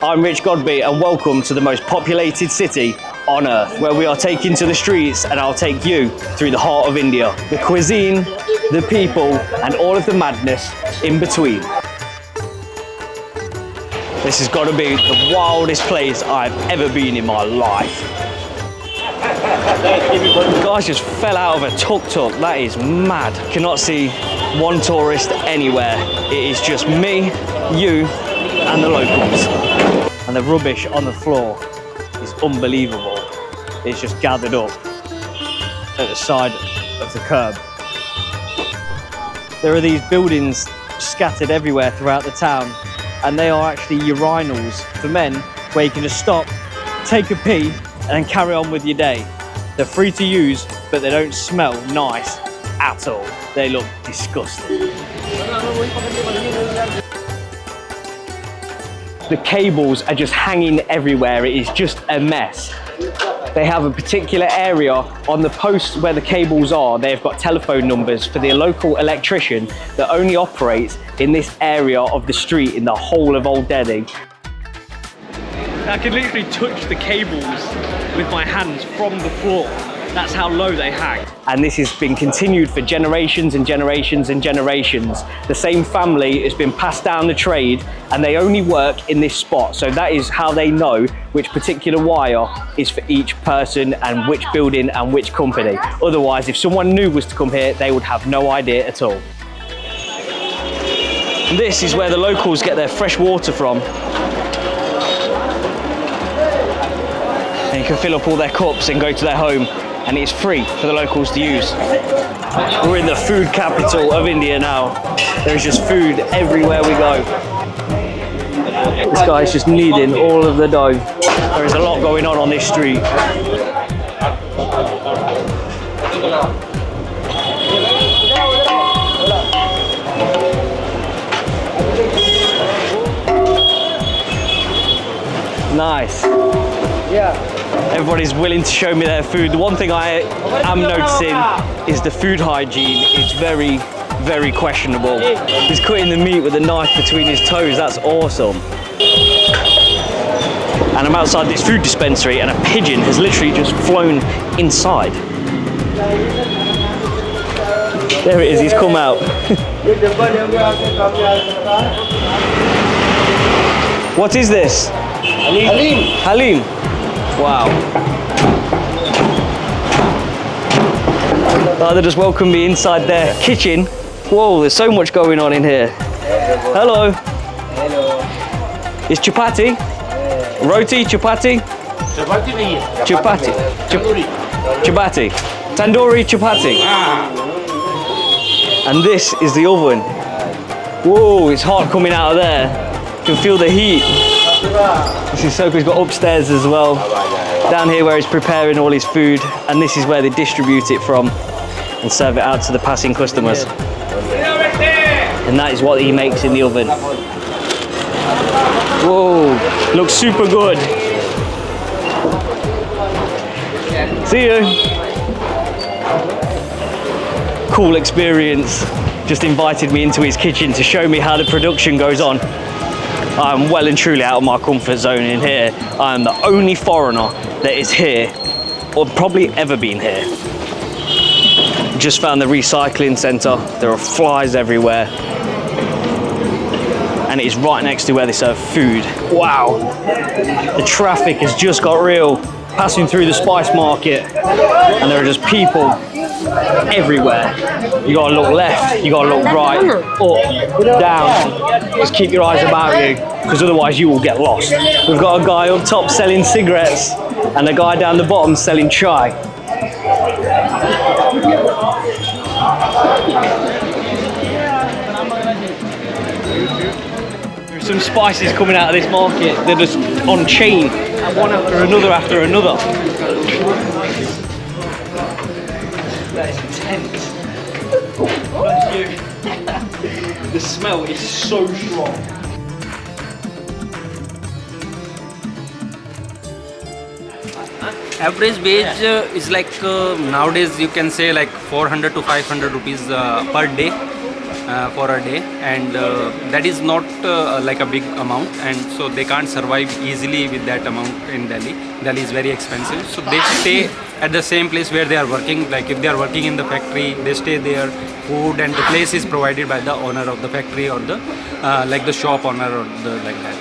I'm Rich Godby and welcome to the most populated city on earth, where we are taking to the streets and I'll take you through the heart of India. The cuisine, the people and all of the madness in between. This has got to be the wildest place I've ever been in my life. The guys just fell out of a tuk-tuk, that is mad. Cannot see one tourist anywhere. It is just me, you and the locals. And the rubbish on the floor is unbelievable. It's just gathered up at the side of the curb. There are these buildings scattered everywhere throughout the town, and they are actually urinals for men where you can just stop, take a pee, and then carry on with your day. They're free to use, but they don't smell nice at all. They look disgusting. The cables are just hanging everywhere. It is just a mess. They have a particular area on the posts where the cables are. They've got telephone numbers for the local electrician that only operates in this area of the street in the whole of Old Delhi. I can literally touch the cables with my hands from the floor. That's how low they hang. And this has been continued for generations and generations and generations. The same family has been passed down the trade and they only work in this spot. So that is how they know which particular wire is for each person and which building and which company. Otherwise, if someone new was to come here, they would have no idea at all. This is where the locals get their fresh water from. And you can fill up all their cups and go to their home. And it's free for the locals to use. We're in the food capital of India now. There's just food everywhere we go. This guy's just kneading all of the dough. There is a lot going on this street. Nice. Yeah. Everybody's willing to show me their food. The one thing I am noticing is the food hygiene. It's very, very questionable. He's cutting the meat with a knife between his toes. That's awesome. And I'm outside this food dispensary and a pigeon has literally just flown inside. There it is, he's come out. What is this? Halim. Halim. Wow. Oh, they just welcomed me inside their kitchen. Whoa, there's so much going on in here. Hello. Hello. Is chapati? Roti, chapati? Chapati nahi hai. Chapati. Tandoori. Chapati. Tandoori chapati. And this is the oven. Whoa, it's hot coming out of there. You can feel the heat. This is so cool. He's got upstairs as well. Down here where he's preparing all his food, and this is where they distribute it from and serve it out to the passing customers. And that is what he makes in the oven. Whoa, looks super good. See you. Cool experience. Just invited me into his kitchen to show me how the production goes on. I'm well and truly out of my comfort zone in here. I am the only foreigner that is here, or probably ever been here. Just found the recycling centre. There are flies everywhere. And it is right next to where they serve food. Wow. The traffic has just got real. Passing through the spice market, and there are just people everywhere. You gotta look left, you gotta look right, up, down. Just keep your eyes about you, because otherwise you will get lost. We've got a guy up top selling cigarettes, and a guy down the bottom selling chai. There's some spices coming out of this market. They're just on chain, one after another after another. That is intense. The smell is so strong. Average wage is like nowadays you can say like 400 to 500 rupees per day. for a day, and that is not like a big amount, and so they can't survive easily with that amount in Delhi. Delhi is very expensive, so they stay at the same place where they are working. Like if they are working in the factory, they stay there. Food and the place is provided by the owner of the factory or the like the shop owner or the like that.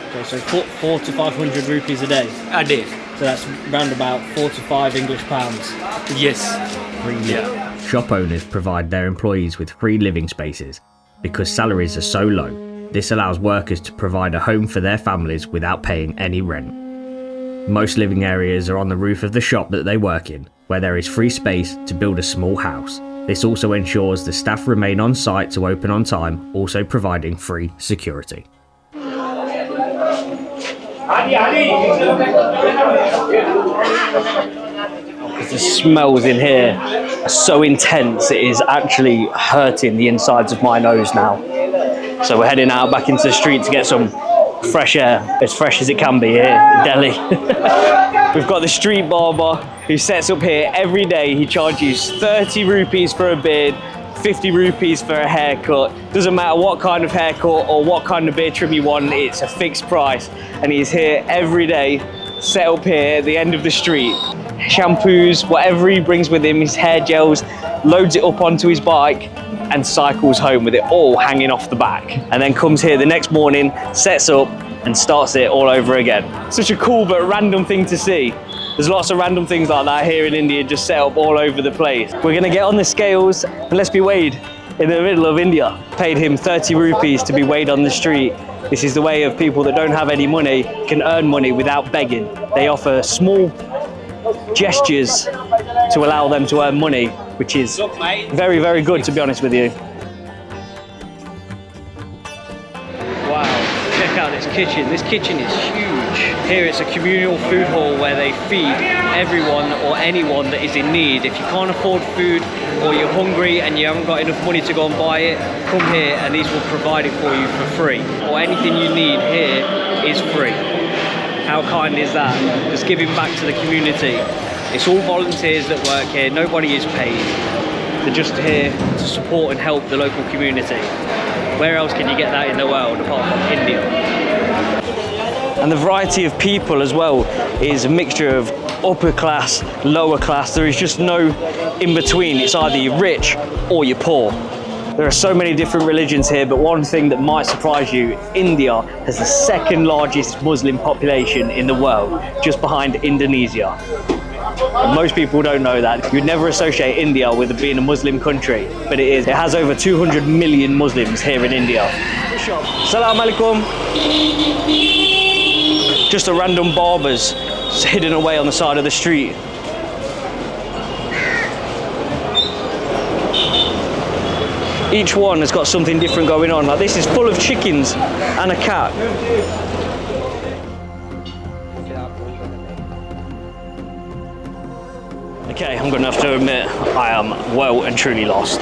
Okay, so 400 to 500 rupees a day. A day. So that's round about 4 to 5 English pounds. Yes. Yeah. Shop owners provide their employees with free living spaces. Because salaries are so low, this allows workers to provide a home for their families without paying any rent. Most living areas are on the roof of the shop that they work in, where there is free space to build a small house. This also ensures the staff remain on site to open on time, also providing free security. The smells in here are so intense, it is actually hurting the insides of my nose now. So we're heading out back into the street to get some fresh air, as fresh as it can be here in Delhi. We've got the street barber who sets up here every day. He charges 30 rupees for a beard, 50 rupees for a haircut. Doesn't matter what kind of haircut or what kind of beard trim you want, it's a fixed price. And he's here every day, set up here at the end of the street. Shampoos, whatever he brings with him, his hair gels, loads it up onto his bike and cycles home with it all hanging off the back. And then comes here the next morning, sets up and starts it all over again. Such a cool but random thing to see. There's lots of random things like that here in India, just set up all over the place. We're gonna get on the scales and let's be weighed in the middle of India. Paid him 30 rupees to be weighed on the street. This is the way of people that don't have any money can earn money without begging. They offer small gestures to allow them to earn money, which is very, very good, to be honest with you. Wow, check out this kitchen. This kitchen is huge. Here it's a communal food hall where they feed everyone or anyone that is in need. If you can't afford food or you're hungry and you haven't got enough money to go and buy it, come here and these will provide it for you for free. Or anything you need here is free. How kind is that? Just giving back to the community. It's all volunteers that work here, nobody is paid. They're just here to support and help the local community. Where else can you get that in the world apart from India? And the variety of people as well is a mixture of upper class, lower class. There is just no in between. It's either you're rich or you're poor. There are so many different religions here, but one thing that might surprise you, India has the second largest Muslim population in the world, just behind Indonesia. And most people don't know that. You'd never associate India with being a Muslim country, but it is. It has over 200 million Muslims here in India. Assalamu alaikum. Just a random barber's hidden away on the side of the street. Each one has got something different going on. Like this is full of chickens and a cat. Okay, I'm gonna have to admit, I am well and truly lost.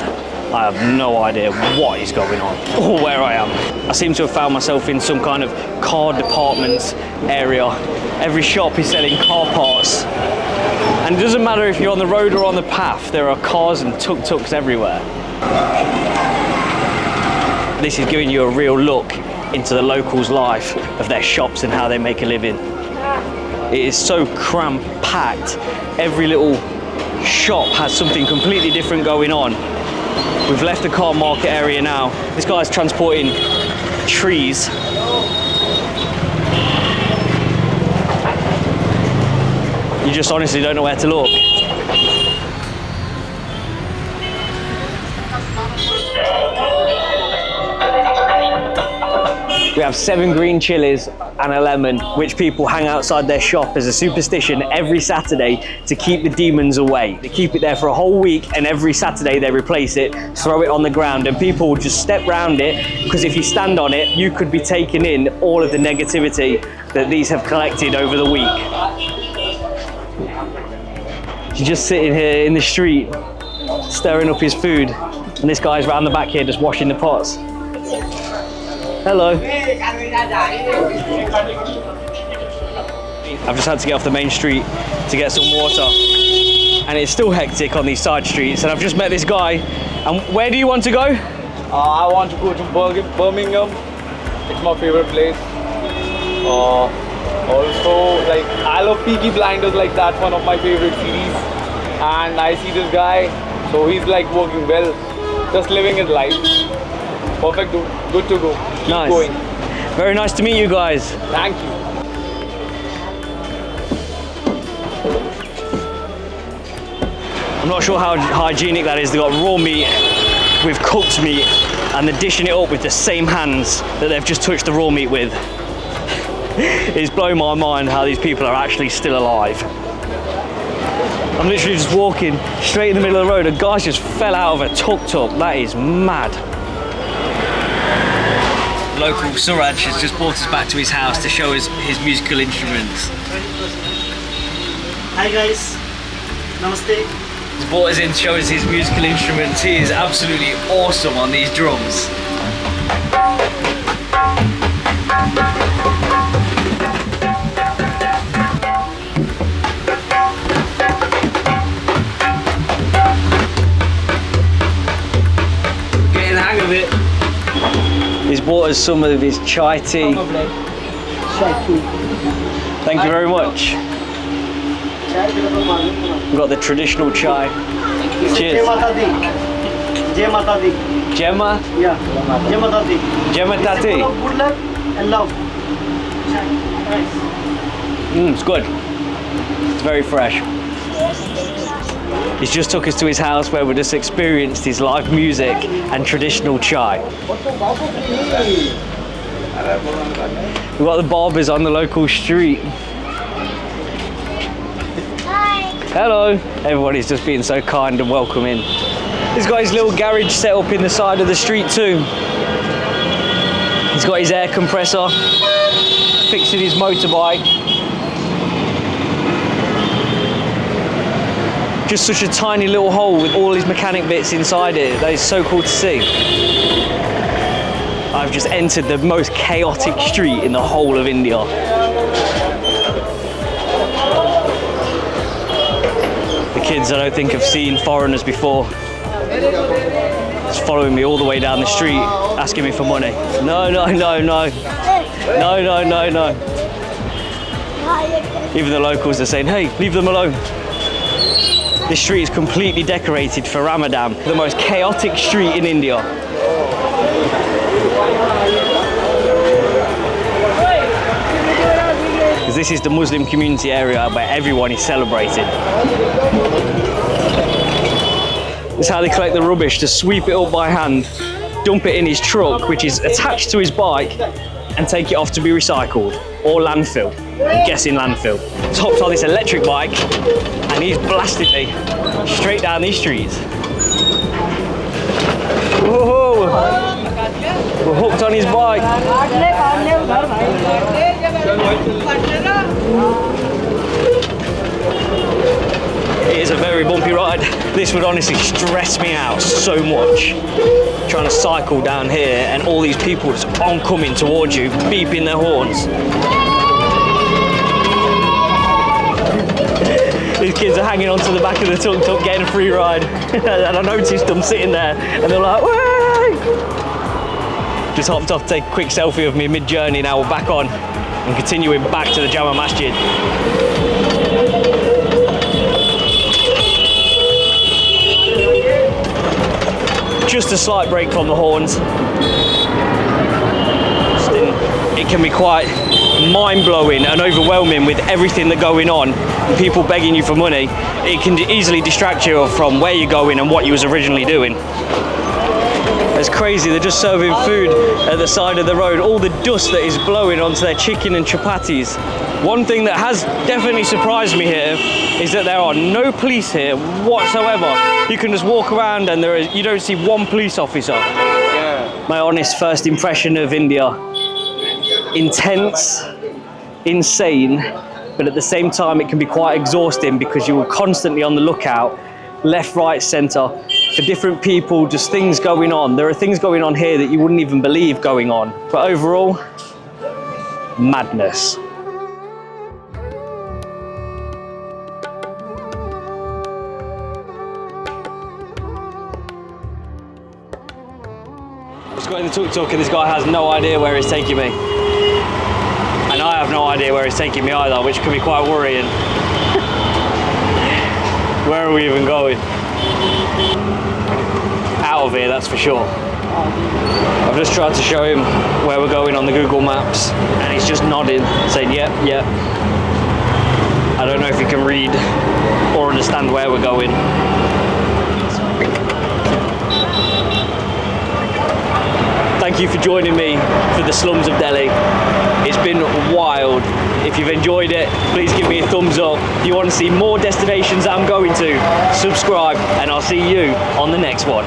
I have no idea what is going on or where I am. I seem to have found myself in some kind of car department area. Every shop is selling car parts. And it doesn't matter if you're on the road or on the path, there are cars and tuk-tuks everywhere. This is giving you a real look into the locals' life of their shops and how they make a living. It is so cram-packed. Every little shop has something completely different going on. We've left the car market area now. This guy's transporting trees. You just honestly don't know where to look. We have 7 green chilies and a lemon, which people hang outside their shop as a superstition every Saturday to keep the demons away. They keep it there for a whole week, and every Saturday they replace it, throw it on the ground, and people will just step round it, because if you stand on it, you could be taking in all of the negativity that these have collected over the week. He's just sitting here in the street, stirring up his food, and this guy's round the back here just washing the pots. Hello. I've just had to get off the main street to get some water. and it's still hectic on these side streets. And I've just met this guy. And where do you want to go? I want to go to Birmingham. It's my favorite place. Also, like, I love Peaky Blinders. Like, that's one of my favorite series. And I see this guy, so he's like working well, just living his life. Perfect, dude. Good to go. Keep Nice. going. Very nice to meet you guys. Thank you. I'm not sure how hygienic that is. They've got raw meat with cooked meat, and they're dishing it up with the same hands that they've just touched the raw meat with. It's blowing my mind how these people are actually still alive. I'm literally just walking straight in the middle of the road. A guy just fell out of a tuk-tuk. That is mad. Local Suraj has just brought us back to his house to show us his musical instruments. Hi guys, namaste. He's brought us in to show us his musical instruments. He is absolutely awesome on these drums. Getting the hang of it. He's brought us some of his chai tea. Thank you very much. We've got the traditional chai. Cheers. Jai Mata Di. Gemma? Yeah. Jai Mata Di. Gemma Tati. Good luck and love. Nice. It's good. It's very fresh. He's just took us to his house where we just experienced his live music and traditional chai. We've got the barbers on the local street. Hello. Everybody's just being so kind and welcoming. He's got his little garage set up in the side of the street too. He's got his air compressor, fixing his motorbike. Just such a tiny little hole with all his mechanic bits inside it. That is so cool to see. I've just entered the most chaotic street in the whole of India. The kids I don't think have seen foreigners before. Just following me all the way down the street, asking me for money. No, no, no, no. No, no, no, no. Even the locals are saying, hey, leave them alone. This street is completely decorated for Ramadan. The most chaotic street in India. Because this is the Muslim community area where everyone is celebrating. This is how they collect the rubbish, to sweep it up by hand, dump it in his truck, which is attached to his bike, and take it off to be recycled, or landfill. I'm guessing landfill. He's hopped on this electric bike, and he's blasted me straight down these streets. Whoa! We're hooked on his bike. It is a very bumpy ride. This would honestly stress me out so much. Trying to cycle down here and all these people just oncoming towards you, beeping their horns. These kids are hanging onto the back of the tuk-tuk getting a free ride. And I noticed them sitting there and they're like, "Way!" Just hopped off to take a quick selfie of me mid-journey. Now we're back on and continuing back to the Jama Masjid. Just a slight break from the horns. It can be quite mind-blowing and overwhelming with everything that's going on and people begging you for money. It can easily distract you from where you're going and what you was originally doing. It's crazy, they're just serving food at the side of the road. All the dust that is blowing onto their chicken and chapatis. One thing that has definitely surprised me here is that there are no police here whatsoever. You can just walk around and you don't see one police officer. My honest first impression of India: intense, insane, but at the same time it can be quite exhausting because you are constantly on the lookout, left, right, centre, for different people, just things going on. There are things going on here that you wouldn't even believe going on. But overall, madness. got in the tuk-tuk and this guy has no idea where he's taking me. And I have no idea where he's taking me either, which can be quite worrying. Where are we even going? Out of here, that's for sure. I've just tried to show him where we're going on the Google Maps and he's just nodding, saying yep, yep. I don't know if he can read or understand where we're going. Thank you for joining me for the slums of Delhi. It's been wild. If you've enjoyed it, please give me a thumbs up. If you want to see more destinations that I'm going to, subscribe and I'll see you on the next one.